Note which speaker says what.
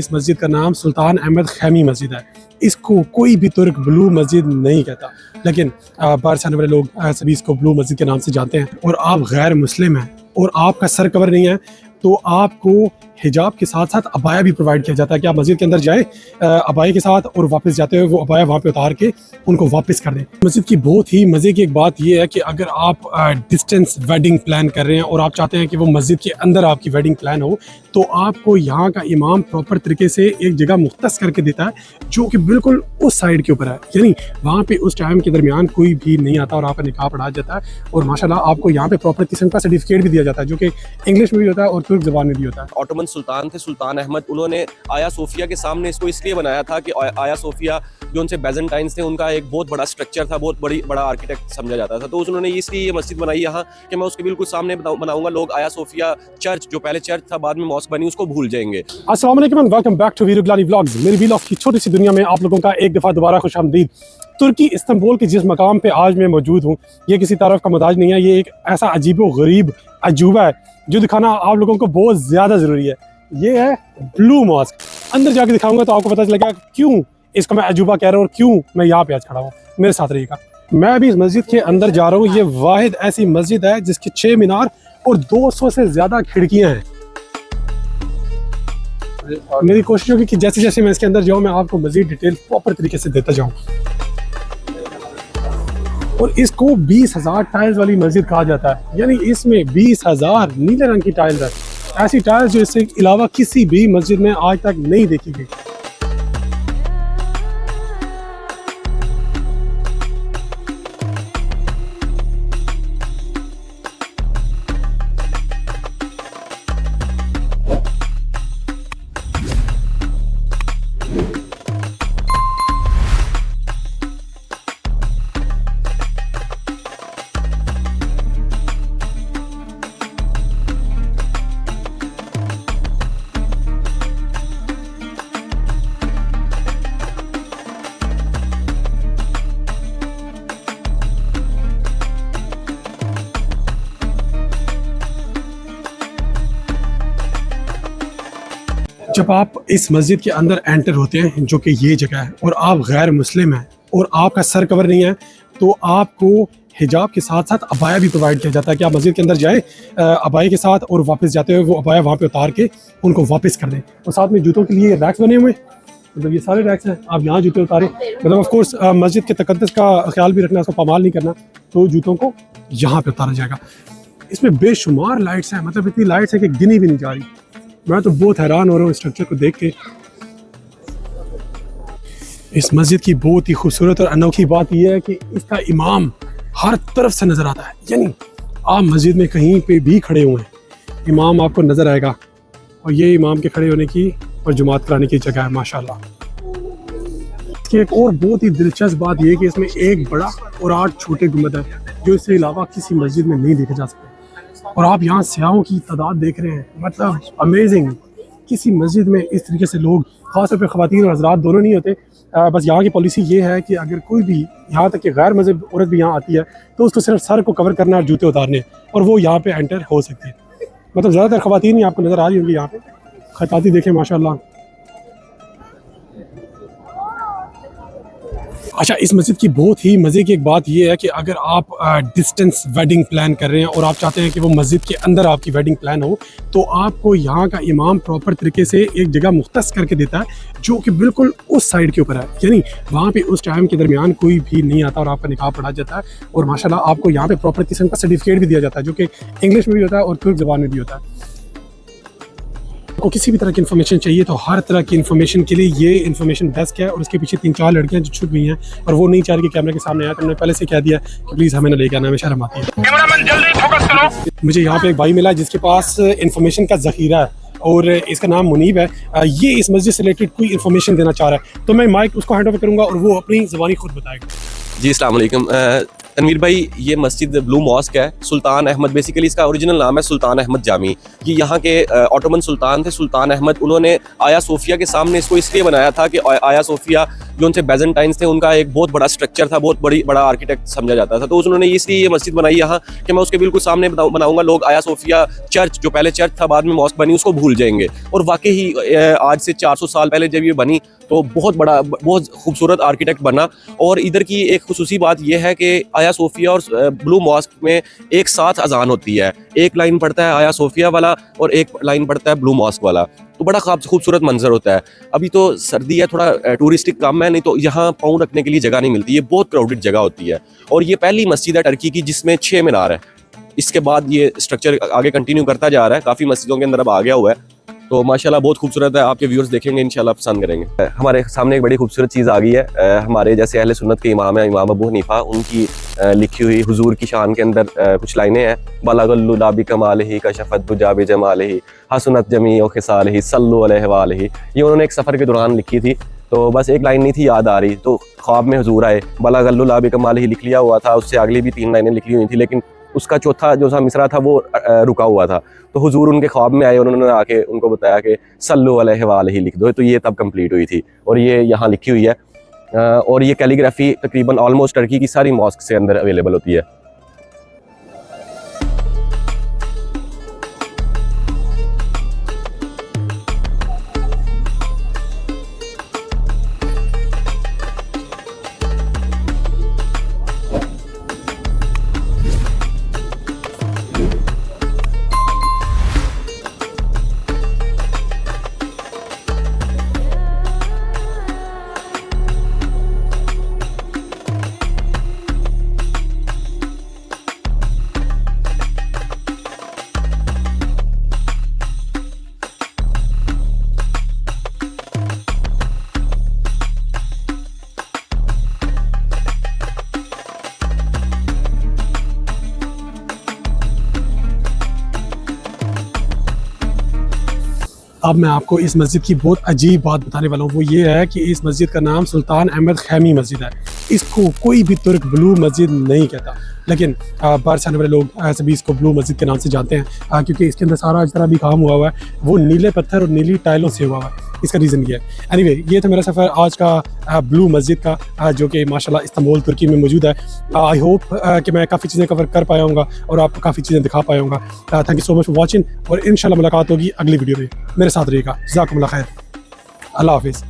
Speaker 1: इस मस्जिद का नाम सुल्तान अहमद खैमी मस्जिद है। इसको कोई भी तुर्क ब्लू मस्जिद नहीं कहता, लेकिन बाहर से आने वाले लोग सभी इसको ब्लू मस्जिद के नाम से जानते हैं। और आप गैर मुस्लिम हैं और आपका सर कवर नहीं है तो आपको हिजाब के साथ साथ अबाया भी प्रोवाइड किया जाता है कि आप मस्जिद के अंदर जाएं अबाया के साथ, और वापस जाते हुए वो अबाया वहाँ पे उतार के उनको वापस कर दें। मस्जिद की बहुत ही मज़े की एक बात ये है कि अगर आप डिस्टेंस वेडिंग प्लान कर रहे हैं और आप चाहते हैं कि वो मस्जिद के अंदर आपकी वेडिंग प्लान हो, तो आपको यहाँ का इमाम प्रॉपर तरीके से एक जगह मुख्तस करके देता है जो कि बिल्कुल उस साइड के ऊपर है, यानी वहाँ पे उस टाइम के दरमियान कोई भी नहीं आता और आपका निकाह पढ़ा जाता है। और माशाल्लाह आपको यहाँ पे प्रॉपर किस्म का सर्टिफिकेट भी दिया जाता है जो कि इंग्लिश में भी होता है और तुर्क ज़बान में भी होता है।
Speaker 2: ऑटोमन सुल्तान थे सुल्तान अहमद, उन्होंने आया सोफिया के सामने इसको इसलिए बनाया था कि आया सोफिया जो उनसे बैजेंटाइन्स थे उनका एक बहुत बड़ा स्ट्रक्चर था, बहुत बड़ा आर्किटेक्ट समझा जाता था, तो उन्होंने इसलिए ये मस्जिद बनाई यहाँ कि मैं उसके बिल्कुल सामने बनाऊंगा। लोग आया सोफिया चर्च जो पहले चर्च था बाद में मॉस्क बनी उसको भूल जाएंगे।
Speaker 1: अस्सलाम वालेकुम and welcome back to Veeru Gilani vlogs. मेरी व्लॉग की छोटी सी दुनिया में आप लोगों का एक दफ़ा दोबारा खुशामदीद। तुर्की इस्तांबुल के जिस मकाम पे आज मैं मौजूद हूँ ये किसी तारीफ का मुताज नहीं है, ये एक ऐसा अजीब व गरीब अजूबा है जो दिखाना आप लोगों को बहुत ज़्यादा ज़रूरी है। ये है ब्लू मॉस्क। अंदर जाके दिखाऊंगा तो आपको पता चलेगा क्यों इसको मैं अजूबा कह रहा हूँ और क्यों मैं यहाँ पे आज खड़ा हूँ। मेरे साथ रहिएगा। मैं अभी इस मस्जिद के अंदर जा रहा हूँ। ये वाहिद ऐसी मस्जिद है जिसके 6 मीनार और 200 से ज़्यादा खिड़कियाँ हैं। मेरी कोशिश होगी कि जैसे जैसे मैं इसके अंदर जाऊँ मैं आपको मज़ीद डिटेल प्रॉपर तरीके से देता जाऊँ। और इसको 20,000 टाइल्स वाली मस्जिद कहा जाता है, यानी इसमें 20,000 नीले रंग की टाइल्स है, ऐसी टाइल्स जो इससे अलावा किसी भी मस्जिद में आज तक नहीं देखी गई। जब आप इस मस्जिद के अंदर एंटर होते हैं जो कि ये जगह है और आप गैर मुस्लिम हैं और आपका सर कवर नहीं है तो आपको हिजाब के साथ साथ अबाया भी प्रोवाइड किया जाता है कि आप मस्जिद के अंदर जाएं अबाया के साथ, और वापस जाते हुए वो अबाया वहाँ पे उतार के उनको वापस कर दें। और साथ में जूतों के लिए रैक्स बने हुए, मतलब ये सारे रैक्स हैं, आप यहाँ जूते उतारें। मतलब ऑफ कोर्स मस्जिद के तकद्दुस का ख्याल भी रखना, उसको पामाल नहीं करना, तो जूतों को यहाँ पे उतारा जाएगा। इसमें बेशुमार लाइट्स हैं, मतलब इतनी लाइट्स है कि गिनी भी नहीं जा रही। मैं तो बहुत हैरान हो रहा हूँ स्ट्रक्चर को देख के। इस मस्जिद की बहुत ही खूबसूरत और अनोखी बात यह है कि इसका इमाम हर तरफ से नज़र आता है, यानी आप मस्जिद में कहीं पे भी खड़े हुए हैं इमाम आपको नज़र आएगा। और ये इमाम के खड़े होने की और जुमात कराने की जगह है माशाल्लाह। इसकी एक और बहुत ही दिलचस्प बात यह है कि इसमें एक बड़ा और 8 छोटे गुंबद है जो इसके अलावा किसी मस्जिद में नहीं देखे जा सकते। और आप यहाँ सियाहों की तादाद देख रहे हैं, मतलब अमेजिंग। किसी मस्जिद में इस तरीके से लोग, ख़ास तौर पर ख़वातीन और हज़रात दोनों नहीं होते। बस यहाँ की पॉलिसी ये है कि अगर कोई भी यहाँ तक कि गैर मज़हब औरत भी यहाँ आती है तो उसको सिर्फ सर को कवर करना और जूते उतारने और वो यहाँ पे एंटर हो सकती है। मतलब ज़्यादातर ख़वातीन ही आपको नज़र आ रही होंगी यहाँ पे। खताती देखें माशाल्लाह। अच्छा, इस मस्जिद की बहुत ही मज़े की एक बात यह है कि अगर आप डिस्टेंस वेडिंग प्लान कर रहे हैं और आप चाहते हैं कि वो मस्जिद के अंदर आपकी वेडिंग प्लान हो, तो आपको यहाँ का इमाम प्रॉपर तरीके से एक जगह मुख्तस करके देता है जो कि बिल्कुल उस साइड के ऊपर है, यानी वहाँ पे उस टाइम के दरमियान कोई भी नहीं आता और आपका निकाह पढ़ा जाता है। और माशाल्लाह आपको यहाँ पे प्रॉपर किस्म का सर्टिफिकेट भी दिया जाता है जो कि इंग्लिश में भी होता है और तुर्क ज़बान में भी होता है। को किसी भी तरह की इन्फॉर्मेशन चाहिए तो हर तरह की इन्फॉर्मेशन के लिए ये इन्फॉर्मेशन डेस्क है, और उसके पीछे 3-4 लड़कियां जो छुप गई हैं और वो नहीं चाह रही कि कैमरे के सामने आया, तो मैंने पहले से कह दिया कि प्लीज़ हमें ना लेके आना, हमें शर्म आती है। कैमरामैन जल्दी फोकस करो। मुझे यहाँ पे एक भाई मिला जिसके पास इन्फॉर्मेशन का ज़ख़ीरा है और इसका नाम मुनीब है। ये इस मस्जिद से रिलेटेड कोई इन्फॉर्मेशन देना चाह रहा है, तो मैं माइक उसको हैंड ओवर करूँगा और वो अपनी ज़बानी खुद बताएगा।
Speaker 2: जी अस्सलाम वालेकुम तनवीर भाई, ये मस्जिद ब्लू मॉस्क है सुल्तान अहमद, बेसिकली इसका ओरिजिनल नाम है सुल्तान अहमद जामी। ये यहाँ के ऑटोमन सुल्तान थे सुल्तान अहमद, उन्होंने आया सोफिया के सामने इसको इसलिए बनाया था कि आया सोफिया जो उनसे बैजेंटाइन्स थे उनका एक बहुत बड़ा स्ट्रक्चर था, बहुत बड़ा आर्किटेक्ट समझा जाता था। तो उन्होंने इसलिए ये मस्जिद बनाई यहाँ कि मैं उसके बिल्कुल सामने बनाऊंगा, लोग आया सोफिया चर्च जो पहले चर्च था बाद में मॉस्क बनी उसको भूल जाएंगे। और वाकई ही आज से 400 साल पहले जब ये बनी तो बहुत खूबसूरत आर्किटेक्ट बना। और इधर की एक खुसूसी बात यह है कि आया सोफिया और ब्लू मॉस्क में एक साथ अजान होती है, एक लाइन पढ़ता है आया सोफिया वाला और एक लाइन पढ़ता है ब्लू मॉस्क वाला, तो बड़ा खूबसूरत मंजर होता है। अभी तो सर्दी है, थोड़ा टूरिस्टिक कम है, नहीं तो यहाँ पाँव रखने के लिए जगह नहीं मिलती, ये बहुत क्राउडेड जगह होती है। और ये पहली मस्जिद है टर्की की जिसमें 6 मीनार है। इसके बाद ये स्ट्रक्चर आगे कंटिन्यू करता जा रहा है, काफ़ी मस्जिदों के अंदर अब आ गया हुआ है। तो माशाल्लाह बहुत खूबसूरत है, आपके व्यूअर्स देखेंगे इंशाल्लाह पसंद करेंगे। हमारे सामने एक बड़ी खूबसूरत चीज़ आ गई है, हमारे जैसे अहले सुन्नत के इमाम है इमाम अबू हनीफा, उनकी लिखी हुई हुजूर की शान के अंदर कुछ लाइनें हैं। बलगल्लुला बिकमालिही कशफत दुजा बिजमालिही हसनत जमी व खिसालिही सल्लु अलैहि व आलिही। ये उन्होंने एक सफ़र के दौरान लिखी थी, तो बस एक लाइन नहीं थी याद आ रही, तो ख्वाब में हुजूर आए, बलगल्लुला बिकमालिही लिख लिया हुआ था, उससे अगली भी 3 लाइनें लिखी हुई थी, लेकिन उसका चौथा जो सा मिसरा था वो रुका हुआ था। तो हुजूर उनके ख्वाब में आए और उन्होंने आके उनको बताया कि सल्लु अलैहि व आलिही लिख दो, तो ये तब कंप्लीट हुई थी और ये यहाँ लिखी हुई है। और ये कैलीग्राफी तकरीबन ऑलमोस्ट टर्की की सारी मॉस्क से अंदर अवेलेबल होती है।
Speaker 1: अब मैं आपको इस मस्जिद की बहुत अजीब बात बताने वाला हूँ। वो ये है कि इस मस्जिद का नाम सुल्तान अहमद खैमी मस्जिद है। इसको कोई भी तुर्क ब्लू मस्जिद नहीं कहता, लेकिन बाहर से आने वाले लोग सभी इसको ब्लू मस्जिद के नाम से जानते हैं, क्योंकि इसके अंदर सारा जितना भी काम हुआ हुआ है वो नीले पत्थर और नीली टाइलों से हुआ हुआ है। इसका रीज़न ये है। एनीवे, ये था मेरा सफ़र आज का ब्लू मस्जिद का, जो कि माशाल्लाह इस्तांबुल तुर्की में मौजूद है। आई होप कि मैं काफ़ी चीज़ें कवर कर पाया हूँगा और आपको काफ़ी चीज़ें दिखा पाया हूँगा। Thank you so much for watching और इंशाल्लाह मुलाकात होगी अगली वीडियो में। मेरे साथ रहिएगा। जज़ाकुमुल्लाह खैर। अल्लाह हाफिज़।